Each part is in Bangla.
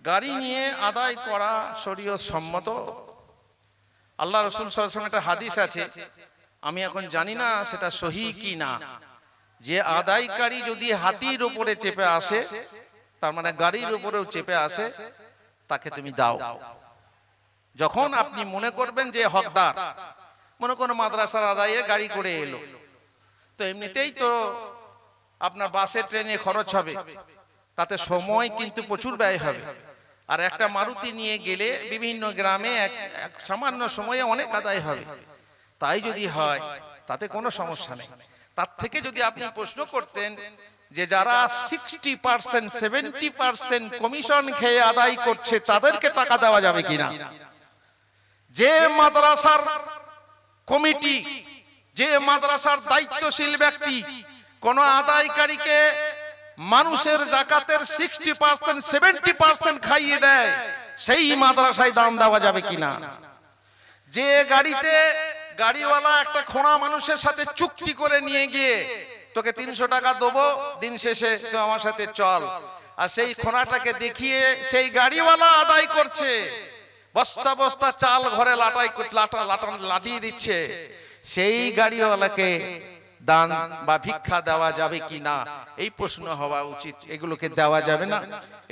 গাড়ি নিয়ে আদায় করা শরীয়ত সম্মত? আল্লাহ রাসূল সাল্লাল্লাহু আলাইহি ওয়াসাল্লাম একটা হাদিস আছে, আমি এখন জানি না সেটা সহি কি না, যে আদায়কারী যদি হাতির উপরে চেপে আসে, তার মানে গাড়ির উপরেও চেপে আসে, তাকে তুমি দাও। যখন আপনি মনে করবেন যে হকদার, মনে করুন মাদ্রাসার আদায়ে গাড়ি করে এলো, তো এমনিতেই তো আপনার বাসে ট্রেনে খরচ হবে, তাতে সময় কিন্তু প্রচুর ব্যয় হবে। আর একটা মারুতি নিয়ে গেলে বিভিন্ন গ্রামে এক সামান্য সময়ে অনেক আদায় হবে। তাই যদি হয় তাতে কোনো সমস্যা নেই। তার থেকে যদি আপনি প্রশ্ন করতেন যে যারা 60% 70% কমিশন খেয়ে আদায় করছে তাদেরকে টাকা দেওয়া যাবে কিনা, যে মাদ্রাসার কমিটি, যে মাদ্রাসার দায়িত্বশীল ব্যক্তি কোন আদায়কারীকে মানুষের যাকাতের 60% 70% খাইয়ে দেয়, সেই মাদ্রাসায় দান দেওয়া যাবে কিনা। যে গাড়িতে গাড়িওয়ালা একটা খোঁড়া মানুষের সাথে চুক্তি করে নিয়ে গিয়ে তোকে 300 টাকা দেবো, দিন শেষে তো আমার সাথে চল, আর সেই খোঁড়াটাকে দেখিয়ে সেই গাড়িওয়ালা আদায় করছে, বস্তা বস্তা চাল ঘরে লাটিয়ে দিচ্ছে, সেই গাড়িওয়ালাকে দান বা ভিক্ষা দেওয়া যাবে কি না, এই প্রশ্ন হওয়া উচিত। এগুলোকে দেওয়া যাবে না,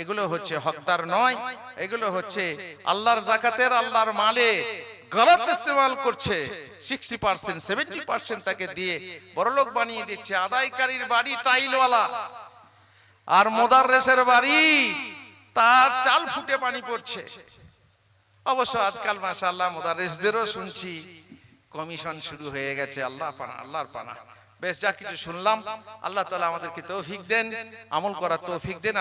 এগুলো হচ্ছে হকদার নয়, এগুলো হচ্ছে আল্লাহর যাকাতের, আল্লাহর মালে গলত ইস্তেমাল করছে। 60% 70% তাকে দিয়ে বড়লোক বানিয়ে দিচ্ছে। আদায়কারীর বাড়ি টাইলওয়ালা, আর মুদাররিসের বাড়ি তার চাল ফুটে পানি পড়ছে। অবশ্য আজকাল মাশাআল্লাহ মুদাররিসদেরও শুনছি কমিশন শুরু হয়ে গেছে। আল্লাহ পানা, আল্লাহর পানা। বেশ, যা কিছু শুনলাম, আল্লাহ তাআলা আমাদেরকে তৌফিক দেন, আমল করার তৌফিক দেন।